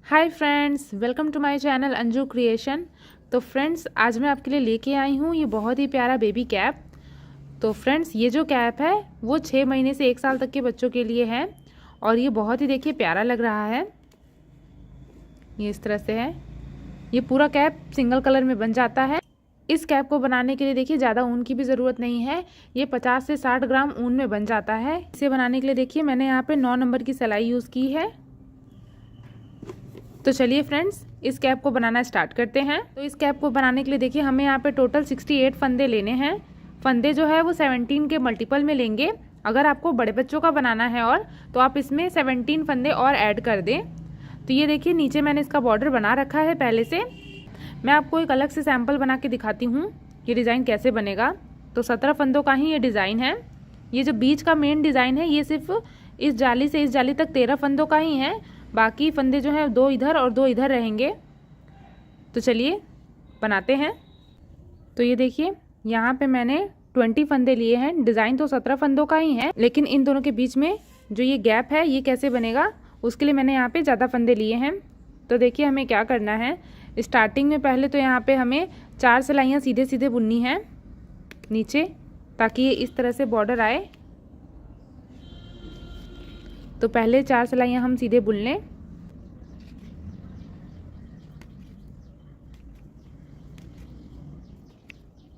Hi friends, welcome to my channel Anju creation. तो friends, आज मैं आपके लिए लेके आई हूँ ये बहुत ही प्यारा बेबी कैप। तो फ्रेंड्स, ये जो कैप है वो 6 महीने से 1 साल तक के बच्चों के लिए है और ये बहुत ही देखिए प्यारा लग रहा है। ये इस तरह से है। ये पूरा कैप सिंगल कलर में बन जाता है। इस कैप को बनाने के लिए देखिए ज़्यादा ऊन की भी ज़रूरत नहीं है। ये 50 से 60 ग्राम ऊन में बन जाता है। इसे बनाने के लिए देखिए मैंने यहाँ पे 9 नंबर की सिलाई यूज़ की है। तो चलिए फ्रेंड्स, इस कैप को बनाना स्टार्ट करते हैं। तो इस कैप को बनाने के लिए देखिए हमें यहाँ पे टोटल 68 फंदे लेने हैं। फंदे जो है वो 17 के मल्टीपल में लेंगे। अगर आपको बड़े बच्चों का बनाना है और तो आप इसमें 17 फंदे और ऐड कर दें। तो ये देखिए नीचे मैंने इसका बॉर्डर बना रखा है पहले से। मैं आपको एक अलग से सैम्पल बना के दिखाती हूँ ये डिज़ाइन कैसे बनेगा। तो 17 फंदों का ही ये डिज़ाइन है। ये जो बीच का मेन डिज़ाइन है ये सिर्फ इस जाली से इस जाली तक 13 फंदों का ही है। बाकी फंदे जो हैं 2 इधर और 2 इधर रहेंगे। तो चलिए बनाते हैं। तो ये देखिए यहाँ पे मैंने 20 फंदे लिए हैं। डिज़ाइन तो 17 फंदों का ही है, लेकिन इन दोनों के बीच में जो ये गैप है ये कैसे बनेगा उसके लिए मैंने यहाँ पे ज़्यादा फंदे लिए हैं। तो देखिए हमें क्या करना है। स्टार्टिंग में पहले तो यहाँ पे हमें 4 सिलाइयाँ सीधे सीधे बुननी हैं नीचे, ताकि ये इस तरह से बॉर्डर आए। तो पहले 4 सिलाइयाँ हम सीधे बुन लें।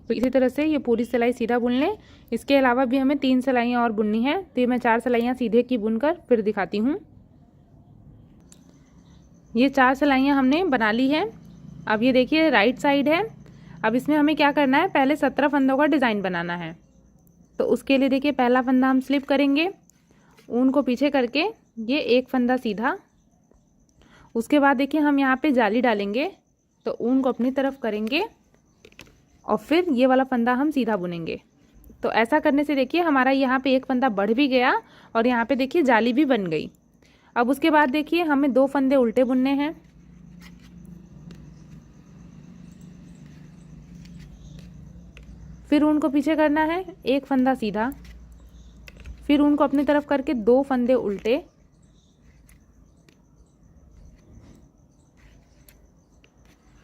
तो इसी तरह से ये पूरी सिलाई सीधा बुन लें। इसके अलावा भी हमें 3 सिलाइयाँ और बुननी है। तो ये मैं 4 सिलाइयाँ सीधे की बुनकर फिर दिखाती हूँ। ये 4 सिलाइयाँ हमने बना ली हैं। अब ये देखिए राइट साइड है। अब इसमें हमें क्या करना है, पहले 17 फंदों का डिज़ाइन बनाना है। तो उसके लिए देखिए पहला फंदा हम स्लिप करेंगे, ऊन को पीछे करके ये एक फंदा सीधा। उसके बाद देखिए हम यहाँ पे जाली डालेंगे, तो ऊन को अपनी तरफ करेंगे और फिर ये वाला फंदा हम सीधा बुनेंगे। तो ऐसा करने से देखिए हमारा यहाँ पे एक फंदा बढ़ भी गया और यहाँ पे देखिए जाली भी बन गई। अब उसके बाद देखिए हमें 2 फंदे उल्टे बुनने हैं। फिर ऊन को पीछे करना है, एक फंदा सीधा, फिर ऊन को अपनी तरफ करके 2 फंदे उल्टे,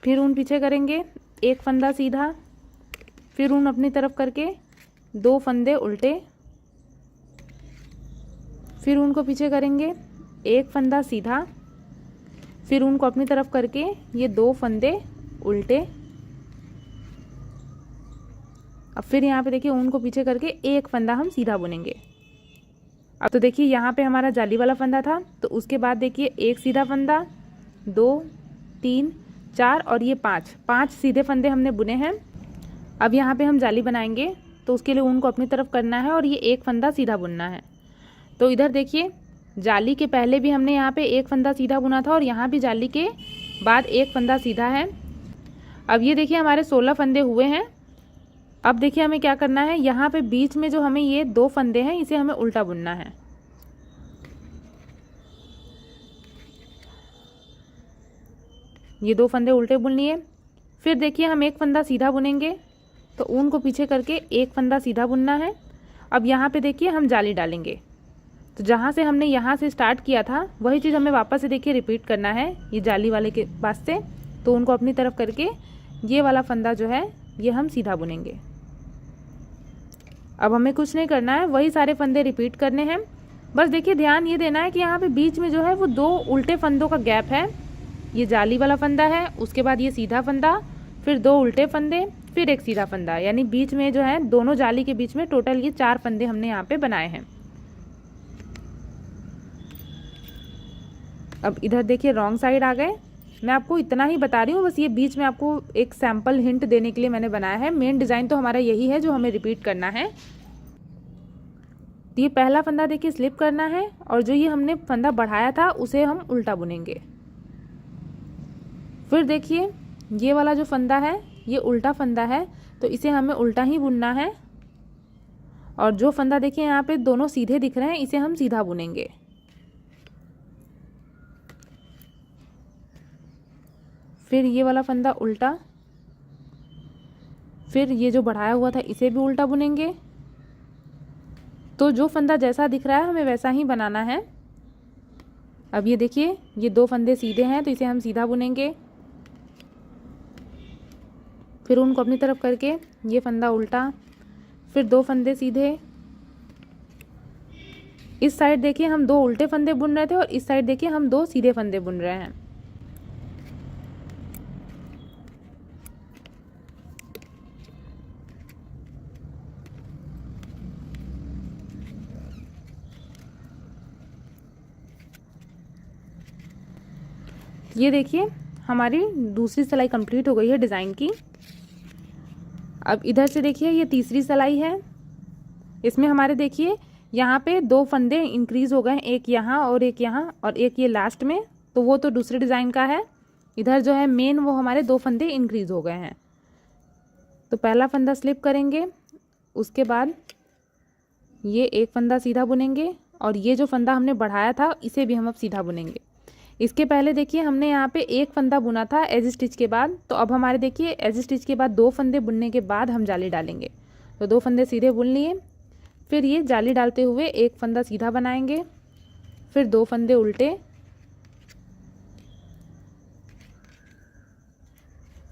फिर ऊन पीछे करेंगे, एक फंदा सीधा, फिर ऊन अपनी तरफ करके 2 फंदे उल्टे, फिर ऊन को पीछे करेंगे, एक फंदा सीधा, फिर ऊन को अपनी तरफ करके ये 2 फंदे उल्टे। अब फिर यहाँ पे देखिए ऊन को पीछे करके एक फंदा हम सीधा बुनेंगे। अब तो देखिए यहाँ पे हमारा जाली वाला फंदा था, तो उसके बाद देखिए एक सीधा फंदा, 2, 3, 4 और ये 5 सीधे फंदे हमने बुने हैं। अब यहाँ पे हम जाली बनाएंगे, तो उसके लिए ऊन को अपनी तरफ करना है और ये एक फंदा सीधा बुनना है। तो इधर देखिए जाली के पहले भी हमने यहाँ पे एक फंदा सीधा बुना था और यहाँ भी जाली के बाद एक फंदा सीधा है। अब ये देखिए हमारे 16 फंदे हुए हैं। अब देखिए हमें क्या करना है, यहाँ पे बीच में जो हमें ये 2 फंदे हैं इसे हमें उल्टा बुनना है। ये 2 फंदे उल्टे बुन लिए। फिर देखिए हम एक फंदा सीधा बुनेंगे, तो ऊन को पीछे करके एक फंदा सीधा बुनना है। अब यहाँ पे देखिए हम जाली डालेंगे, तो जहाँ से हमने यहाँ से स्टार्ट किया था वही चीज़ हमें वापस से देखिए रिपीट करना है ये जाली वाले के पास से। तो उनको अपनी तरफ करके ये वाला फंदा जो है ये हम सीधा बुनेंगे। अब हमें कुछ नहीं करना है, वही सारे फंदे रिपीट करने हैं। बस देखिए ध्यान ये देना है कि यहाँ पे बीच में जो है वो 2 उल्टे फंदों का गैप है। ये जाली वाला फंदा है, उसके बाद ये सीधा फंदा, फिर 2 उल्टे फंदे, फिर एक सीधा फंदा, यानी बीच में जो है दोनों जाली के बीच में टोटल ये 4 फंदे हमने यहाँ पे बनाए हैं। अब इधर देखिए रॉन्ग साइड आ गए। मैं आपको इतना ही बता रही हूँ, बस ये बीच में आपको एक सैम्पल हिंट देने के लिए मैंने बनाया है। मेन डिज़ाइन तो हमारा यही है जो हमें रिपीट करना है। तो ये पहला फंदा देखिए स्लिप करना है और जो ये हमने फंदा बढ़ाया था उसे हम उल्टा बुनेंगे। फिर देखिए ये वाला जो फंदा है ये उल्टा फंदा है, तो इसे हमें उल्टा ही बुनना है। और जो फंदा देखिए यहाँ पे दोनों सीधे दिख रहे हैं इसे हम सीधा बुनेंगे। फिर ये वाला फंदा उल्टा, फिर ये जो बढ़ाया हुआ था इसे भी उल्टा बुनेंगे। तो जो फंदा जैसा दिख रहा है हमें वैसा ही बनाना है। अब ये देखिए ये 2 फंदे सीधे हैं तो इसे हम सीधा बुनेंगे। फिर उनको अपनी तरफ करके ये फंदा उल्टा, फिर 2 फंदे सीधे। इस साइड देखिए हम 2 उल्टे फंदे बुन रहे थे और इस साइड देखिए हम 2 सीधे फंदे बुन रहे हैं। ये देखिए हमारी दूसरी सिलाई कंप्लीट हो गई है डिज़ाइन की। अब इधर से देखिए ये तीसरी सिलाई है। इसमें हमारे देखिए यहाँ पे 2 फंदे इंक्रीज हो गए हैं, एक यहाँ और एक यहाँ और एक ये लास्ट में, तो वो तो दूसरे डिज़ाइन का है। इधर जो है मेन वो हमारे 2 फंदे इंक्रीज हो गए हैं। तो पहला फंदा स्लिप करेंगे, उसके बाद ये एक फंदा सीधा बुनेंगे और ये जो फंदा हमने बढ़ाया था इसे भी हम अब सीधा बुनेंगे। इसके पहले देखिए हमने यहाँ पे एक फंदा बुना था एज स्टिच के बाद, तो अब हमारे देखिए एज स्टिच के बाद 2 फंदे बुनने के बाद हम जाली डालेंगे। तो 2 फंदे सीधे बुन लिए, फिर ये जाली डालते हुए एक फंदा सीधा बनाएंगे, फिर 2 फंदे उल्टे,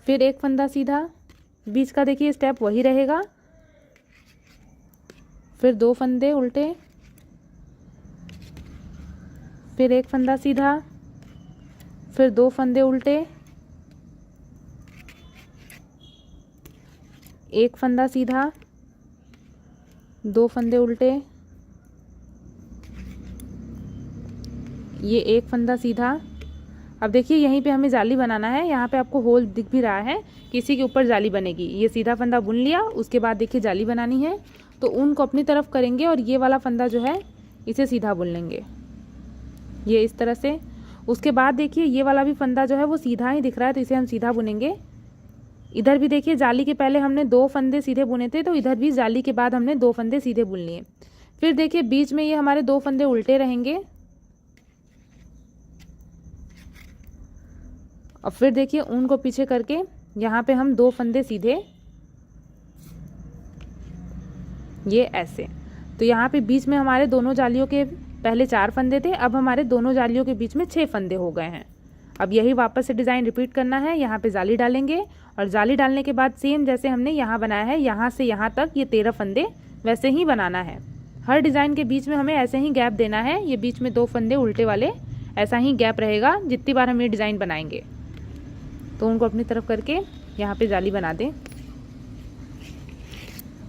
फिर एक फंदा सीधा, बीच का देखिए स्टेप वही रहेगा, फिर 2 फंदे उल्टे, फिर एक फंदा सीधा, फिर 2 फंदे उल्टे, एक फंदा सीधा, 2 फंदे उल्टे, ये एक फंदा सीधा। अब देखिए यहीं पे हमें जाली बनाना है। यहाँ पे आपको होल दिख भी रहा है कि इसी के ऊपर जाली बनेगी। ये सीधा फंदा बुन लिया, उसके बाद देखिए जाली बनानी है तो ऊन को अपनी तरफ करेंगे और ये वाला फंदा जो है इसे सीधा बुन लेंगे, ये इस तरह से। उसके बाद देखिए ये वाला भी फंदा जो है वो सीधा ही दिख रहा है तो इसे हम सीधा बुनेंगे। इधर भी देखिए जाली के पहले हमने 2 फंदे सीधे बुने थे, तो इधर भी जाली के बाद हमने 2 फंदे सीधे बुन लिए। फिर देखिए बीच में ये हमारे 2 फंदे उल्टे रहेंगे और फिर देखिए ऊन को पीछे करके यहाँ पे हम 2 फंदे सीधे, ये ऐसे। तो यहाँ पे बीच में हमारे दोनों जालियों के पहले 4 फंदे थे, अब हमारे दोनों जालियों के बीच में 6 फंदे हो गए हैं। अब यही वापस से डिज़ाइन रिपीट करना है। यहाँ पे जाली डालेंगे और जाली डालने के बाद सेम जैसे हमने यहाँ बनाया है, यहाँ से यहाँ तक ये 13 फंदे वैसे ही बनाना है। हर डिज़ाइन के बीच में हमें ऐसे ही गैप देना है। ये बीच में 2 फंदे उल्टे वाले, ऐसा ही गैप रहेगा जितनी बार हम ये डिज़ाइन बनाएंगे। तो उनको अपनी तरफ करके यहाँ पे जाली बना दें।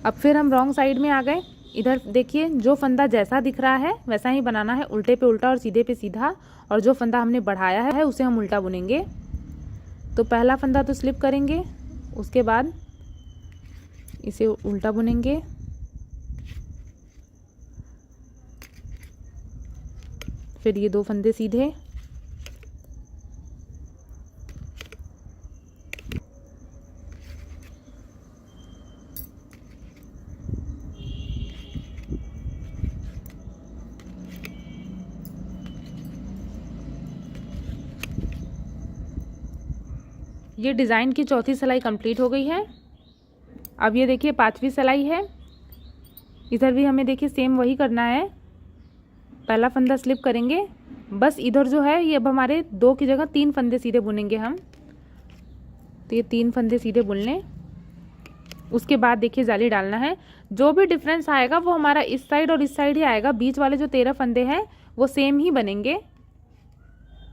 अब फिर हम रॉन्ग साइड में आ गए। इधर देखिए जो फंदा जैसा दिख रहा है वैसा ही बनाना है, उल्टे पे उल्टा और सीधे पे सीधा। और जो फंदा हमने बढ़ाया है उसे हम उल्टा बुनेंगे। तो पहला फंदा तो स्लिप करेंगे, उसके बाद इसे उल्टा बुनेंगे, फिर ये 2 फंदे सीधे, ये डिज़ाइन की चौथी सिलाई कंप्लीट हो गई है। अब ये देखिए 5वीं सिलाई है। इधर भी हमें देखिए सेम वही करना है। पहला फंदा स्लिप करेंगे, बस इधर जो है ये अब हमारे 2 की जगह 3 फंदे सीधे बुनेंगे हम। तो ये 3 फंदे सीधे बुन लें। उसके बाद देखिए जाली डालना है। जो भी डिफरेंस आएगा वो हमारा इस साइड और इस साइड ही आएगा। बीच वाले जो 13 फंदे हैं वो सेम ही बनेंगे।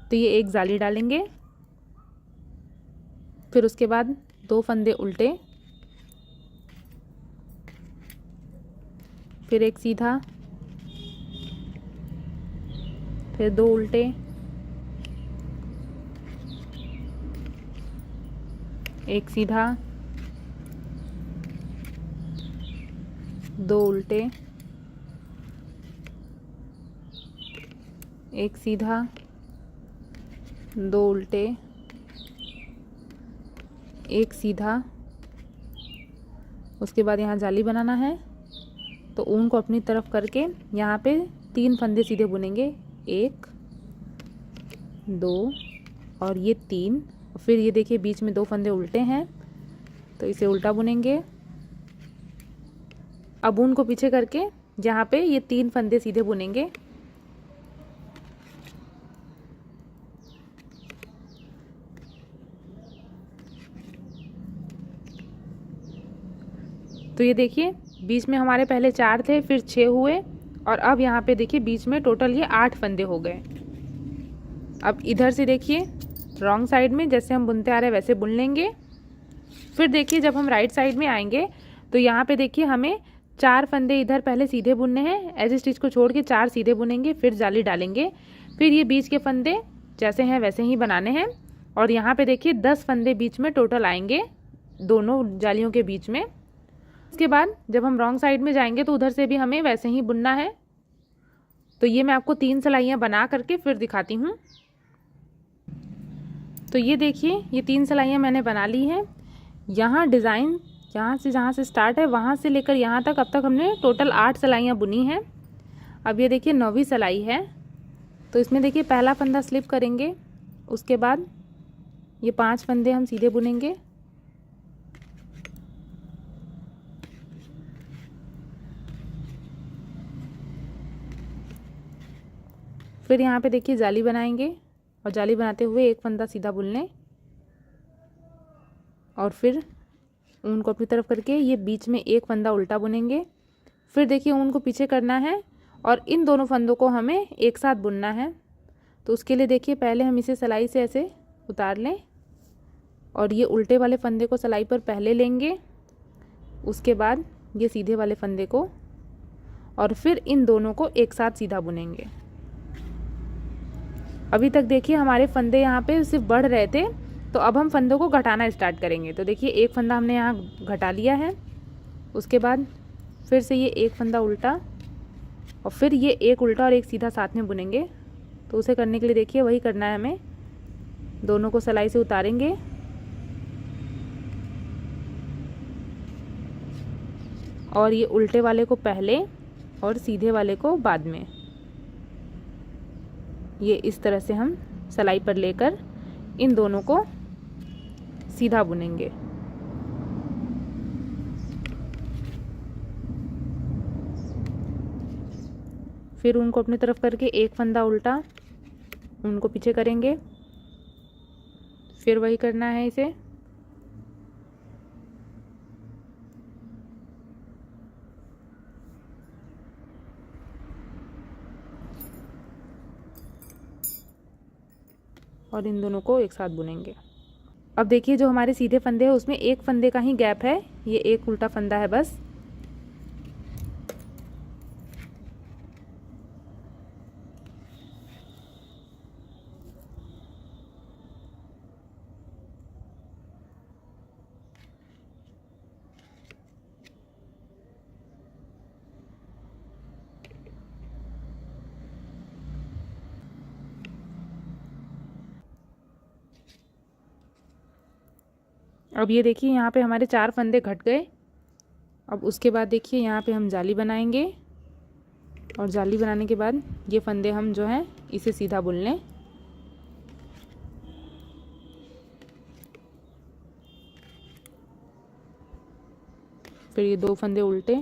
तो ये एक जाली डालेंगे, फिर उसके बाद 2 फंदे उल्टे, फिर एक सीधा, फिर 2 उल्टे, एक सीधा, 2 उल्टे, एक सीधा, 2 उल्टे, एक सीधा। उसके बाद यहाँ जाली बनाना है। तो ऊन को अपनी तरफ करके यहाँ पे 3 फंदे सीधे बुनेंगे, 1 2 और ये 3। फिर ये देखिए बीच में 2 फंदे उल्टे हैं तो इसे उल्टा बुनेंगे। अब ऊन को पीछे करके यहाँ पे ये 3 फंदे सीधे बुनेंगे। तो ये देखिए बीच में हमारे पहले 4 थे, फिर 6 हुए और अब यहाँ पे देखिए बीच में टोटल ये 8 फंदे हो गए। अब इधर से देखिए रॉन्ग साइड में जैसे हम बुनते आ रहे हैं वैसे बुन लेंगे। फिर देखिए जब हम राइट साइड में आएंगे तो यहाँ पे देखिए हमें 4 फंदे इधर पहले सीधे बुनने हैं, एज स्टिच को छोड़ के 4 सीधे बुनेंगे, फिर जाली डालेंगे, फिर ये बीच के फंदे जैसे हैं वैसे ही बनाने हैं। और यहाँ पे देखिए 10 फंदे बीच में टोटल आएंगे दोनों जालियों के बीच में। उसके बाद जब हम रॉन्ग साइड में जाएंगे तो उधर से भी हमें वैसे ही बुनना है। तो ये मैं आपको 3 सिलाइयाँ बना करके फिर दिखाती हूँ। तो ये देखिए ये 3 सिलाइयाँ मैंने बना ली हैं। यहाँ डिज़ाइन यहाँ से जहाँ से स्टार्ट है वहाँ से लेकर यहाँ तक अब तक हमने टोटल 8 सिलाइयाँ बुनी हैं। अब ये देखिए 9वीं सिलाई है। तो इसमें देखिए पहला फंदा स्लिप करेंगे, उसके बाद ये 5 फंदे हम सीधे बुनेंगे, फिर यहाँ पे देखिए जाली बनाएंगे और जाली बनाते हुए एक फंदा सीधा बुन लें और फिर ऊन को अपनी तरफ करके ये बीच में एक फंदा उल्टा बुनेंगे। फिर देखिए ऊन को पीछे करना है और इन दोनों फंदों को हमें एक साथ बुनना है। तो उसके लिए देखिए पहले हम इसे सिलाई से ऐसे उतार लें और ये उल्टे वाले फंदे को सिलाई पर पहले लेंगे, उसके बाद ये सीधे वाले फंदे को और फिर इन दोनों को एक साथ सीधा बुनेंगे। अभी तक देखिए हमारे फंदे यहाँ पे सिर्फ बढ़ रहे थे, तो अब हम फंदों को घटाना स्टार्ट करेंगे। तो देखिए एक फंदा हमने यहाँ घटा लिया है, उसके बाद फिर से ये एक फंदा उल्टा और फिर ये एक उल्टा और एक सीधा साथ में बुनेंगे। तो उसे करने के लिए देखिए वही करना है हमें, दोनों को सिलाई से उतारेंगे और ये उल्टे वाले को पहले और सीधे वाले को बाद में, ये इस तरह से हम सिलाई पर लेकर इन दोनों को सीधा बुनेंगे। फिर उनको अपनी तरफ करके एक फंदा उल्टा, उनको पीछे करेंगे, फिर वही करना है इसे। और इन दोनों को एक साथ बुनेंगे। अब देखिए जो हमारे सीधे फंदे हैं उसमें एक फंदे का ही गैप है, ये एक उल्टा फंदा है बस। अब ये देखिए यहाँ पे हमारे 4 फंदे घट गए। अब उसके बाद देखिए यहाँ पे हम जाली बनाएंगे और जाली बनाने के बाद ये फंदे हम जो हैं इसे सीधा बुन लें। फिर ये 2 फंदे उल्टे,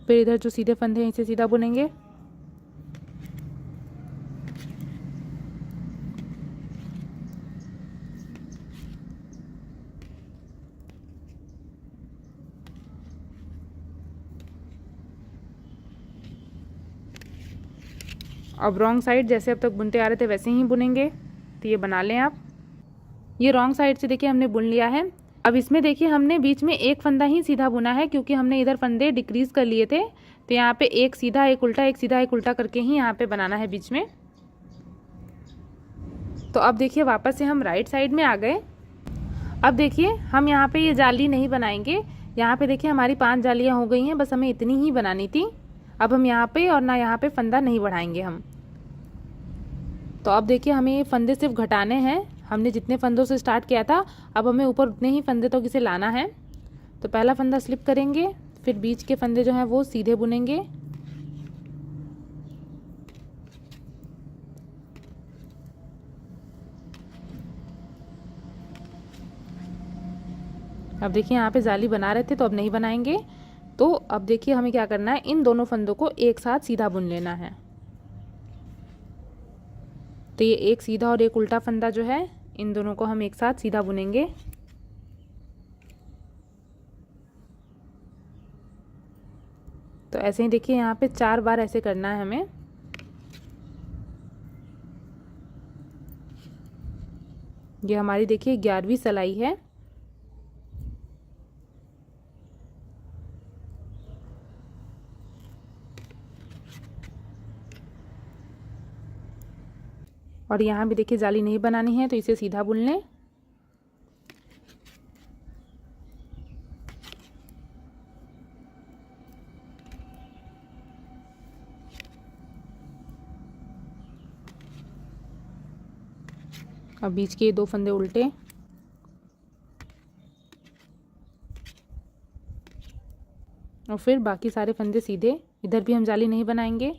फिर इधर जो सीधे फंदे हैं इसे सीधा बुनेंगे। अब रॉन्ग साइड जैसे अब तक बुनते आ रहे थे वैसे ही बुनेंगे। तो ये बना लें आप। ये रॉन्ग साइड से देखिए हमने बुन लिया है। अब इसमें देखिए हमने बीच में एक फंदा ही सीधा बुना है, क्योंकि हमने इधर फंदे डिक्रीज कर लिए थे। तो यहाँ पे एक सीधा एक उल्टा, एक सीधा एक उल्टा करके ही यहाँ पे बनाना है बीच में। तो अब देखिए वापस से हम राइट साइड में आ गए। अब देखिए हम यहाँ पे ये जाली नहीं बनाएंगे। यहाँ पे देखिए हमारी 5 जालियाँ हो गई हैं, बस हमें इतनी ही बनानी थी। अब हम यहाँ पे और ना यहाँ पे फंदा नहीं बढ़ाएंगे हम। तो अब देखिए हमें ये फंदे सिर्फ घटाने हैं। हमने जितने फंदों से स्टार्ट किया था अब हमें ऊपर उतने ही फंदे तक इसे लाना है। तो पहला फंदा स्लिप करेंगे, फिर बीच के फंदे जो हैं वो सीधे बुनेंगे। अब देखिए यहाँ पे जाली बना रहे थे तो अब नहीं बनाएंगे। तो अब देखिए हमें क्या करना है, इन दोनों फंदों को एक साथ सीधा बुन लेना है। तो ये एक सीधा और एक उल्टा फंदा जो है इन दोनों को हम एक साथ सीधा बुनेंगे। तो ऐसे ही देखिए यहाँ पे 4 बार ऐसे करना है हमें। ये हमारी देखिए 11वीं सिलाई है। और यहाँ भी देखिए जाली नहीं बनानी है, तो इसे सीधा बुन लें। अब बीच के 2 फंदे उल्टे, और फिर बाकी सारे फंदे सीधे। इधर भी हम जाली नहीं बनाएंगे।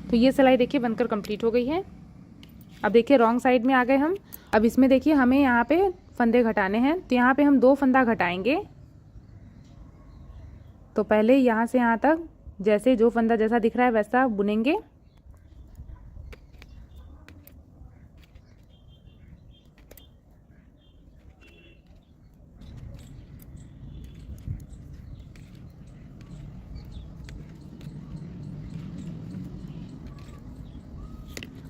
तो ये सिलाई देखिए बनकर कंप्लीट हो गई है। अब देखिए रॉन्ग साइड में आ गए हम। अब इसमें देखिए हमें यहाँ पे फंदे घटाने हैं, तो यहाँ पे हम 2 फंदा घटाएंगे। तो पहले यहाँ से यहाँ तक जैसे जो फंदा जैसा दिख रहा है वैसा बुनेंगे।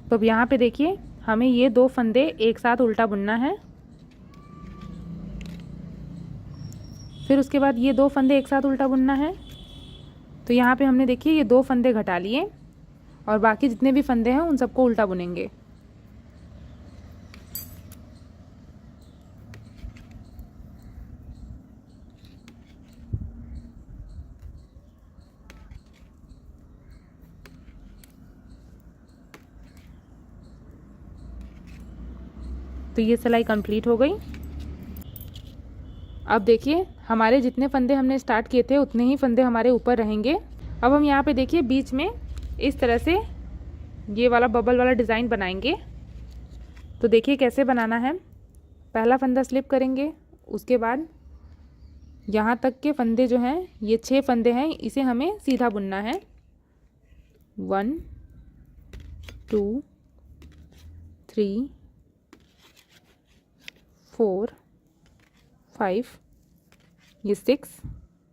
तो अब यहाँ पे देखिए हमें ये 2 फंदे एक साथ उल्टा बुनना है। फिर उसके बाद ये 2 फंदे एक साथ उल्टा बुनना है। तो यहाँ पे हमने देखिए ये 2 फंदे घटा लिए, और बाकी जितने भी फंदे हैं उन सबको उल्टा बुनेंगे। तो ये सिलाई कंप्लीट हो गई। अब देखिए हमारे जितने फंदे हमने स्टार्ट किए थे उतने ही फंदे हमारे ऊपर रहेंगे। अब हम यहाँ पे देखिए बीच में इस तरह से ये वाला बबल वाला डिज़ाइन बनाएंगे। तो देखिए कैसे बनाना है। पहला फंदा स्लिप करेंगे, उसके बाद यहाँ तक के फंदे जो हैं, ये 6 फंदे हैं, इसे हमें सीधा बुनना है। 1 2 3 4 5, ये 6,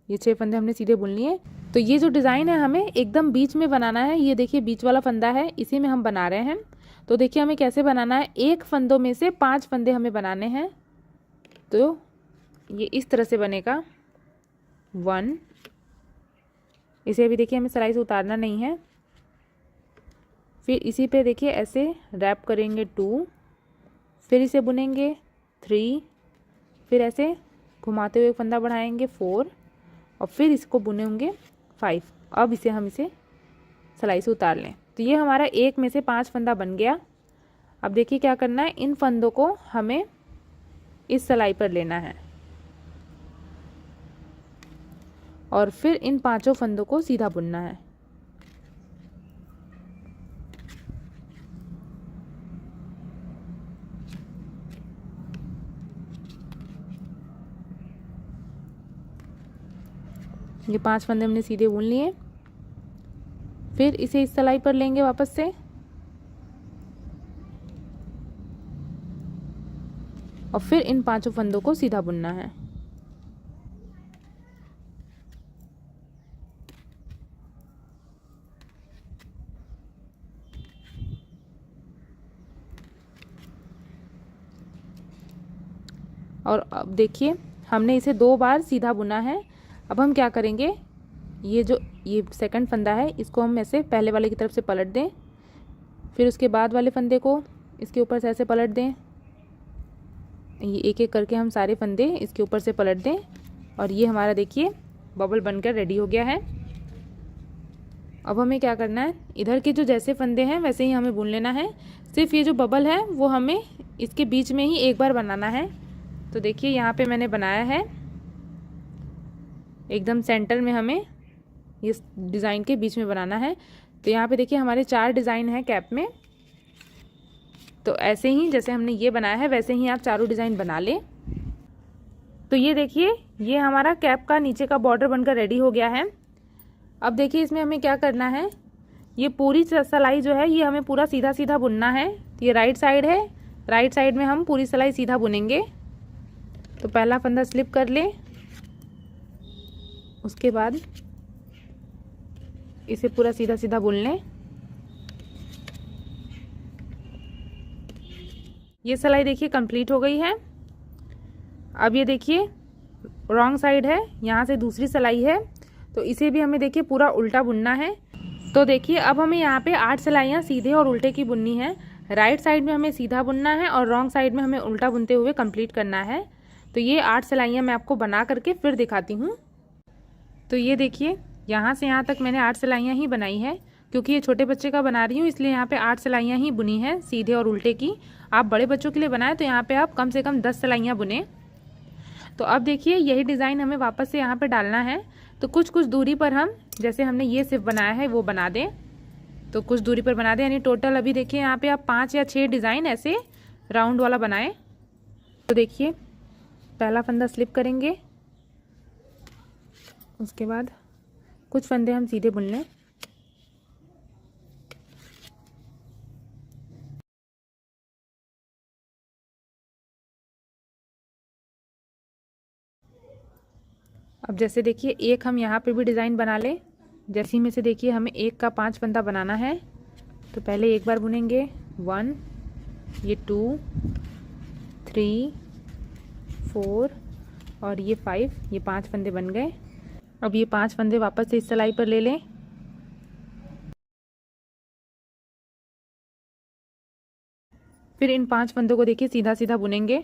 ये 6 फंदे हमने सीधे बुन लिए। तो ये जो डिज़ाइन है हमें एकदम बीच में बनाना है। ये देखिए बीच वाला फंदा है, इसी में हम बना रहे हैं। तो देखिए हमें कैसे बनाना है। एक फंदों में से 5 फंदे हमें बनाने हैं। तो ये इस तरह से बनेगा 1, इसे अभी देखिए हमें सिलाई से उतारना नहीं है। फिर इसी पे देखिए ऐसे रैप करेंगे 2, फिर इसे बुनेंगे 3, फिर ऐसे घुमाते हुए फंदा बढ़ाएंगे 4, और फिर इसको बुने होंगे 5। अब हम इसे सिलाई से उतार लें। तो ये हमारा एक में से 5 फंदा बन गया। अब देखिए क्या करना है, इन फंदों को हमें इस सिलाई पर लेना है, और फिर इन 5 फंदों को सीधा बुनना है। ये 5 फंदे हमने सीधे बुन लिए। फिर इसे इस सिलाई पर लेंगे वापस से, और फिर इन 5 फंदों को सीधा बुनना है। और अब देखिए हमने इसे 2 बार सीधा बुना है। अब हम क्या करेंगे, ये सेकंड फंदा है, इसको हम ऐसे पहले वाले की तरफ से पलट दें, फिर उसके बाद वाले फंदे को इसके ऊपर से ऐसे पलट दें। ये एक एक करके हम सारे फंदे इसके ऊपर से पलट दें, और ये हमारा देखिए बबल बनकर रेडी हो गया है। अब हमें क्या करना है, इधर के जो जैसे फंदे हैं वैसे ही हमें बुन लेना है। सिर्फ ये जो बबल है वो हमें इसके बीच में ही एक बार बनाना है। तो देखिए यहाँ पे मैंने बनाया है, एकदम सेंटर में हमें इस डिज़ाइन के बीच में बनाना है। तो यहाँ पे देखिए हमारे 4 डिज़ाइन हैं कैप में। तो ऐसे ही जैसे हमने ये बनाया है वैसे ही आप चारों डिज़ाइन बना लें। तो ये देखिए, ये हमारा कैप का नीचे का बॉर्डर बनकर रेडी हो गया है। अब देखिए इसमें हमें क्या करना है, ये पूरी सिलाई जो है ये हमें पूरा सीधा सीधा बुनना है। ये राइट साइड है, राइट साइड में हम पूरी सिलाई सीधा बुनेंगे। तो पहला फंदा स्लिप कर लें, उसके बाद इसे पूरा सीधा सीधा बुन लें। ये सिलाई देखिए कंप्लीट हो गई है। अब ये देखिए रॉन्ग साइड है, यहाँ से दूसरी सिलाई है, तो इसे भी हमें देखिए पूरा उल्टा बुनना है। तो देखिए अब हमें यहाँ पे 8 सिलाइयाँ सीधे और उल्टे की बुननी है। राइट साइड में हमें सीधा बुनना है और रॉन्ग साइड में हमें उल्टा बुनते हुए कंप्लीट करना है। तो ये 8 सिलाइयाँ मैं आपको बना करके फिर दिखाती हूँ। तो ये देखिए यहाँ से यहाँ तक मैंने 8 सिलाइयाँ ही बनाई है, क्योंकि ये छोटे बच्चे का बना रही हूँ इसलिए यहाँ पे 8 सिलाइयाँ ही बुनी है सीधे और उल्टे की। आप बड़े बच्चों के लिए बनाएं तो यहाँ पे आप कम से कम 10 सिलाइयाँ बुने। तो अब देखिए यही डिज़ाइन हमें वापस से यहाँ पे डालना है। तो कुछ कुछ दूरी पर हम, जैसे हमने ये सिर्फ बनाया है वो बना दें, तो कुछ दूरी पर बना दें। यानी टोटल अभी देखिए यहाँ पे आप 5 या 6 डिज़ाइन ऐसे राउंड वाला बनाएं। तो देखिए पहला फंदा स्लिप करेंगे, उसके बाद कुछ फंदे हम सीधे बुन लें। अब जैसे देखिए एक हम यहाँ पे भी डिज़ाइन बना लें। जैसे में से देखिए हमें एक का 5 फंदा बनाना है। तो पहले एक बार बुनेंगे 1, ये 2, 3, 4 और ये 5, ये 5 फंदे बन गए। अब ये 5 फंदे वापस से इस सिलाई पर ले लें। फिर इन 5 फंदों को देखिए सीधा सीधा बुनेंगे।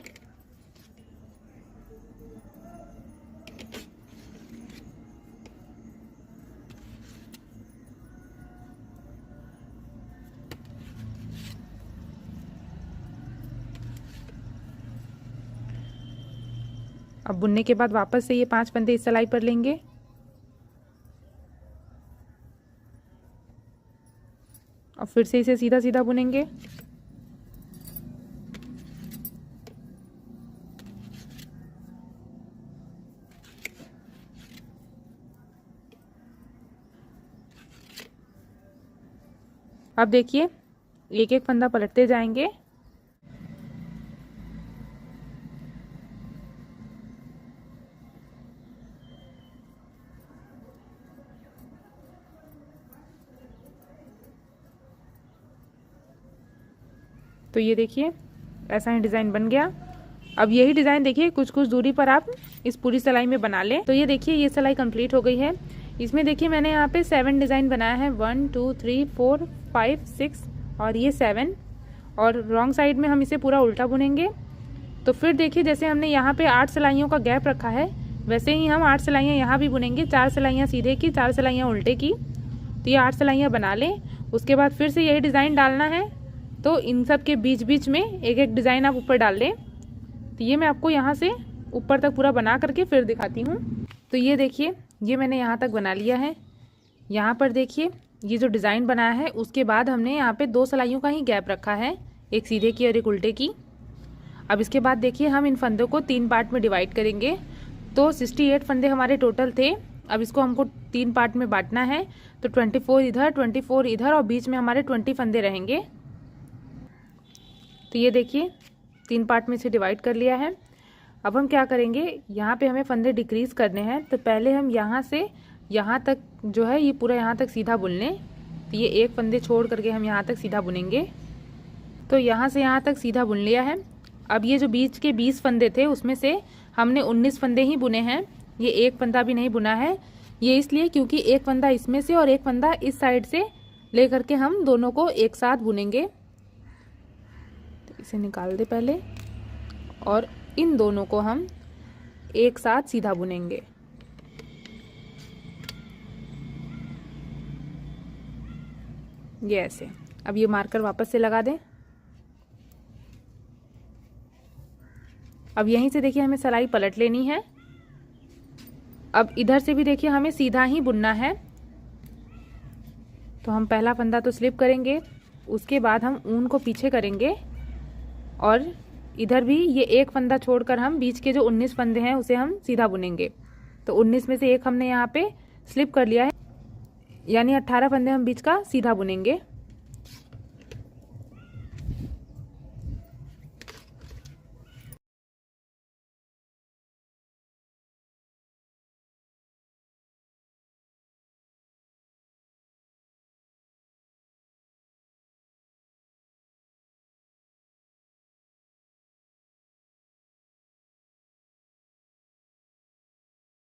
अब बुनने के बाद वापस से ये 5 फंदे इस सिलाई पर लेंगे। और फिर से इसे सीधा सीधा बुनेंगे। अब देखिए एक एक फंदा पलटते जाएंगे। तो ये देखिए ऐसा ही डिज़ाइन बन गया। अब यही डिज़ाइन देखिए कुछ कुछ दूरी पर आप इस पूरी सिलाई में बना लें। तो ये देखिए ये सिलाई कंप्लीट हो गई है। इसमें देखिए मैंने यहाँ पे 7 डिज़ाइन बनाया है, 1 2 3 4 5 6 और ये 7। और रॉन्ग साइड में हम इसे पूरा उल्टा बुनेंगे। तो फिर देखिए जैसे हमने यहाँ पे 8 सिलाइयों का गैप रखा है वैसे ही हम 8 सिलाइयाँ यहाँ भी बुनेंगे। 4 सिलाइयाँ सीधे की, 4 सिलाइयाँ उल्टे की। तो ये 8 सिलाइयाँ बना लें। उसके बाद फिर से यही डिज़ाइन डालना है। तो इन सब के बीच बीच में एक एक डिज़ाइन आप ऊपर डाल लें। तो ये मैं आपको यहाँ से ऊपर तक पूरा बना करके फिर दिखाती हूँ। तो ये देखिए ये मैंने यहाँ तक बना लिया है। यहाँ पर देखिए ये जो डिज़ाइन बनाया है उसके बाद हमने यहाँ पे 2 सिलाइयों का ही गैप रखा है, एक सीधे की और एक उल्टे की। अब इसके बाद देखिए हम इन फंदों को 3 पार्ट में डिवाइड करेंगे। तो 68 फंदे हमारे टोटल थे। अब इसको हमको 3 पार्ट में बांटना है। तो 24 इधर, 24 इधर और बीच में हमारे 20 फंदे रहेंगे। तो ये देखिए 3 पार्ट में इसे डिवाइड कर लिया है। अब हम क्या करेंगे, यहाँ पे हमें फंदे डिक्रीज करने हैं। तो पहले हम यहाँ से यहाँ तक जो है ये पूरा यहाँ तक सीधा बुन लें। तो ये एक फंदे छोड़ करके हम यहाँ तक सीधा बुनेंगे। तो यहाँ से यहाँ तक सीधा बुन लिया है। अब ये जो बीच के 20 फंदे थे उसमें से हमने 19 फंदे ही बुने हैं। ये एक फंदा भी नहीं बुना है। ये इसलिए क्योंकि एक फंदा इसमें से और एक फंदा इस साइड से ले करके हम दोनों को एक साथ बुनेंगे। तो इसे निकाल दे पहले और इन दोनों को हम एक साथ सीधा बुनेंगे। ये ऐसे। अब ये मार्कर वापस से लगा दें। अब यहीं से देखिए हमें सिलाई पलट लेनी है। अब इधर से भी देखिए हमें सीधा ही बुनना है। तो हम पहला फंदा तो स्लिप करेंगे, उसके बाद हम ऊन को पीछे करेंगे और इधर भी ये एक फंदा छोड़कर हम बीच के जो 19 फंदे हैं उसे हम सीधा बुनेंगे। तो 19 में से एक हमने यहाँ पे स्लिप कर लिया है, यानी 18 फंदे हम बीच का सीधा बुनेंगे।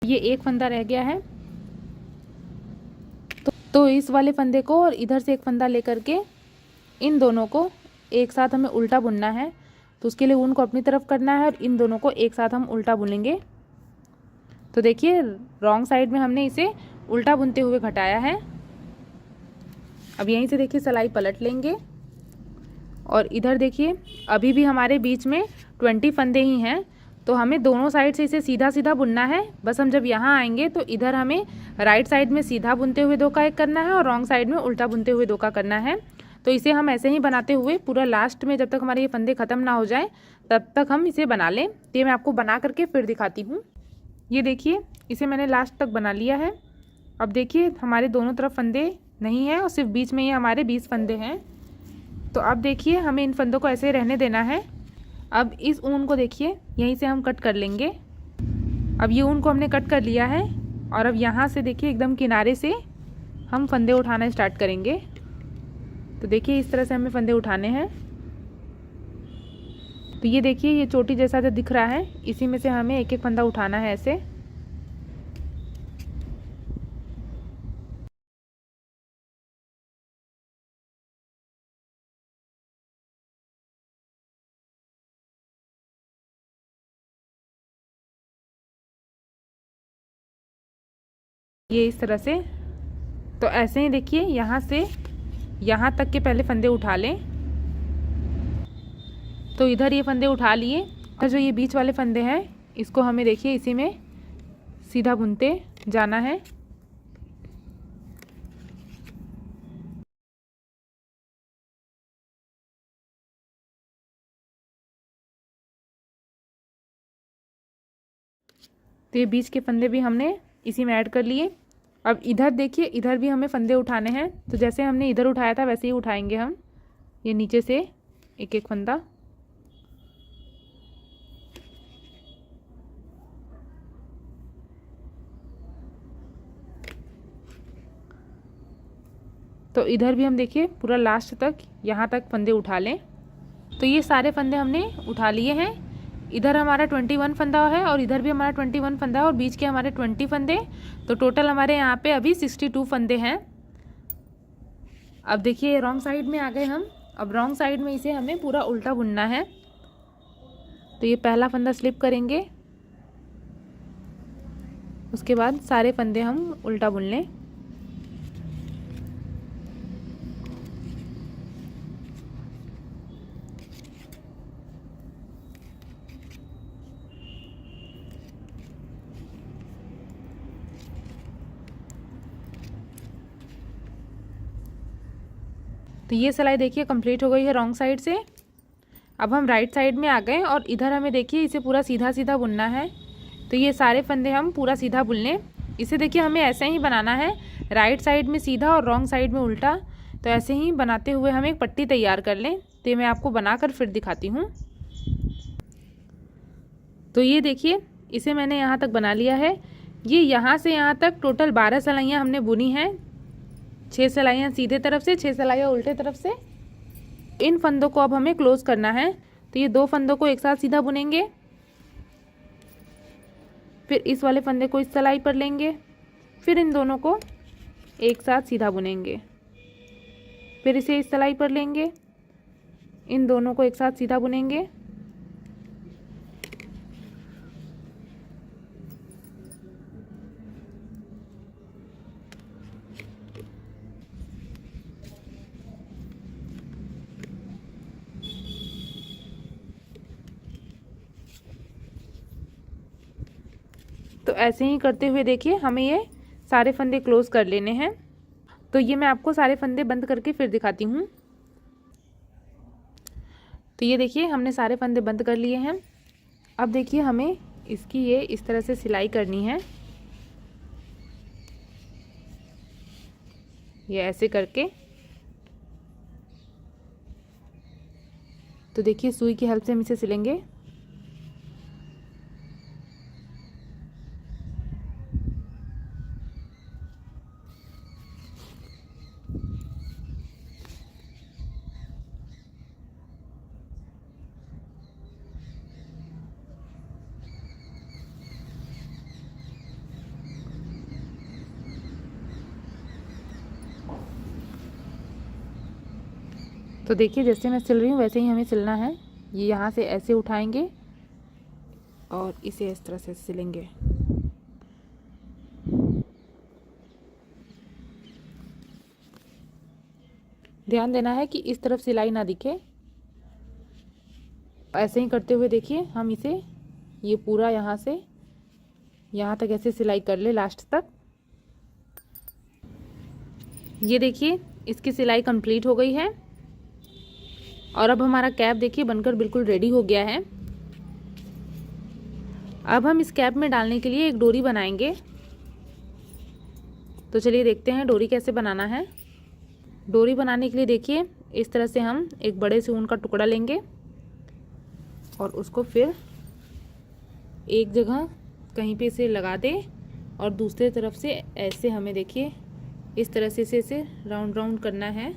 ये एक फंदा रह गया है, तो इस वाले फंदे को और इधर से एक फंदा लेकर के इन दोनों को एक साथ हमें उल्टा बुनना है। तो उसके लिए ऊन को अपनी तरफ करना है और इन दोनों को एक साथ हम उल्टा बुनेंगे। तो देखिए रॉन्ग साइड में हमने इसे उल्टा बुनते हुए घटाया है। अब यहीं से देखिए सिलाई पलट लेंगे और इधर देखिए अभी भी हमारे बीच में 20 फंदे ही हैं, तो हमें दोनों साइड से इसे सीधा सीधा बुनना है। बस हम जब यहाँ आएंगे तो इधर हमें राइट साइड में सीधा बुनते हुए दो का एक करना है और रॉन्ग साइड में उल्टा बुनते हुए दो का करना है। तो इसे हम ऐसे ही बनाते हुए पूरा लास्ट में जब तक हमारे ये फंदे ख़त्म ना हो जाए तब तक हम इसे बना लें। तो ये मैं आपको बना करके फिर दिखाती हूँ। ये देखिए इसे मैंने लास्ट तक बना लिया है। अब देखिए हमारे दोनों तरफ फंदे नहीं हैं और सिर्फ बीच में ये हमारे 20 फंदे हैं। तो अब देखिए हमें इन फंदों को ऐसे रहने देना है। अब इस ऊन को देखिए यहीं से हम कट कर लेंगे। अब ये ऊन को हमने कट कर लिया है और अब यहाँ से देखिए एकदम किनारे से हम फंदे उठाना स्टार्ट करेंगे। तो देखिए इस तरह से हमें फंदे उठाने हैं। तो ये देखिए ये चोटी जैसा जो दिख रहा है इसी में से हमें एक एक फंदा उठाना है ऐसे। ये इस तरह से। तो ऐसे ही देखिए यहाँ से यहाँ तक के पहले फंदे उठा लें। तो इधर ये फंदे उठा लिए और जो ये बीच वाले फंदे हैं इसको हमें देखिए इसी में सीधा बुनते जाना है। तो ये बीच के फंदे भी हमने इसी में ऐड कर लिए। अब इधर देखिए इधर भी हमें फंदे उठाने हैं। तो जैसे हमने इधर उठाया था वैसे ही उठाएंगे हम। ये नीचे से एक एक फंदा। तो इधर भी हम देखिए पूरा लास्ट तक यहाँ तक फंदे उठा लें। तो ये सारे फंदे हमने उठा लिए हैं। इधर हमारा 21 फंदा है और इधर भी हमारा 21 फंदा है और बीच के हमारे 20 फंदे। तो टोटल हमारे यहाँ पे अभी 62 फंदे हैं। अब देखिए रॉन्ग साइड में आ गए हम। अब रॉन्ग साइड में इसे हमें पूरा उल्टा बुनना है। तो ये पहला फंदा स्लिप करेंगे, उसके बाद सारे फंदे हम उल्टा बुन लें। तो ये सिलाई देखिए कंप्लीट हो गई है रॉन्ग साइड से। अब हम राइट साइड में आ गए और इधर हमें देखिए इसे पूरा सीधा सीधा बुनना है। तो ये सारे फंदे हम पूरा सीधा बुन लें। इसे देखिए हमें ऐसे ही बनाना है, राइट साइड में सीधा और रॉन्ग साइड में उल्टा। तो ऐसे ही बनाते हुए हम एक पट्टी तैयार कर लें। तो ये मैं आपको बनाकर फिर दिखाती हूँ। तो ये देखिए इसे मैंने यहाँ तक बना लिया है। ये यहाँ से यहाँ तक टोटल 12 सिलाइयाँ हमने बुनी हैं। 6 सिलाइयाँ सीधे तरफ से, 6 सिलाइयाँ उल्टे तरफ से। इन फंदों को अब हमें क्लोज करना है। तो ये 2 फंदों को एक साथ सीधा बुनेंगे, फिर इस वाले फंदे को इस सिलाई पर लेंगे, फिर इन दोनों को एक साथ सीधा बुनेंगे, फिर इसे इस सिलाई पर लेंगे, इन दोनों को एक साथ सीधा बुनेंगे। तो ऐसे ही करते हुए देखिए हमें ये सारे फंदे क्लोज कर लेने हैं। तो ये मैं आपको सारे फंदे बंद करके फिर दिखाती हूँ। तो ये देखिए हमने सारे फंदे बंद कर लिए हैं। अब देखिए हमें इसकी ये इस तरह से सिलाई करनी है, ये ऐसे करके। तो देखिए सुई की हेल्प से हम इसे सिलेंगे। तो देखिए जैसे मैं सिल रही हूँ वैसे ही हमें सिलना है। ये यहाँ से ऐसे उठाएंगे और इसे इस तरह से सिलेंगे। ध्यान देना है कि इस तरफ सिलाई ना दिखे। ऐसे ही करते हुए देखिए हम इसे ये पूरा यहाँ से यहाँ तक ऐसे सिलाई कर ले लास्ट तक। ये देखिए इसकी सिलाई कंप्लीट हो गई है और अब हमारा कैप देखिए बनकर बिल्कुल रेडी हो गया है। अब हम इस कैप में डालने के लिए एक डोरी बनाएंगे। तो चलिए देखते हैं डोरी कैसे बनाना है। डोरी बनाने के लिए देखिए इस तरह से हम एक बड़े से ऊन का टुकड़ा लेंगे और उसको फिर एक जगह कहीं पे इसे लगा दें और दूसरे तरफ से ऐसे हमें देखिए इस तरह से इसे राउंड राउंड करना है।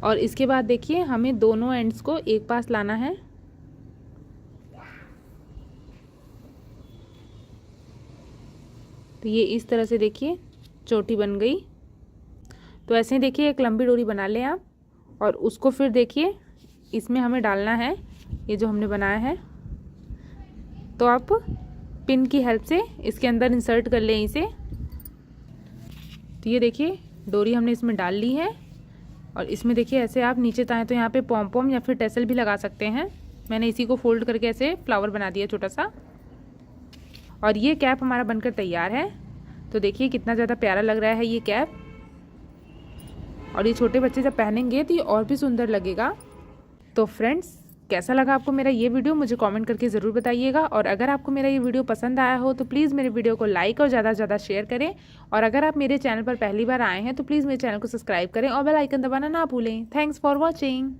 और इसके बाद देखिए हमें दोनों एंड्स को एक पास लाना है। तो ये इस तरह से देखिए चोटी बन गई। तो ऐसे ही देखिए एक लंबी डोरी बना लें आप और उसको फिर देखिए इसमें हमें डालना है ये जो हमने बनाया है। तो आप पिन की हेल्प से इसके अंदर इंसर्ट कर लें इसे। तो ये देखिए डोरी हमने इसमें डाल ली है और इसमें देखिए ऐसे आप नीचे चाहें तो यहाँ पे पॉम पॉम या फिर टेसल भी लगा सकते हैं। मैंने इसी को फोल्ड करके ऐसे फ्लावर बना दिया छोटा सा। और ये कैप हमारा बनकर तैयार है। तो देखिए कितना ज़्यादा प्यारा लग रहा है ये कैप। और ये छोटे बच्चे जब पहनेंगे तो ये और भी सुंदर लगेगा। तो फ्रेंड्स कैसा लगा आपको मेरा ये वीडियो मुझे कमेंट करके ज़रूर बताइएगा। और अगर आपको मेरा ये वीडियो पसंद आया हो तो प्लीज़ मेरे वीडियो को लाइक और ज़्यादा से ज़्यादा शेयर करें। और अगर आप मेरे चैनल पर पहली बार आए हैं तो प्लीज़ मेरे चैनल को सब्सक्राइब करें और बेल आइकन दबाना ना भूलें। Thanks for watching.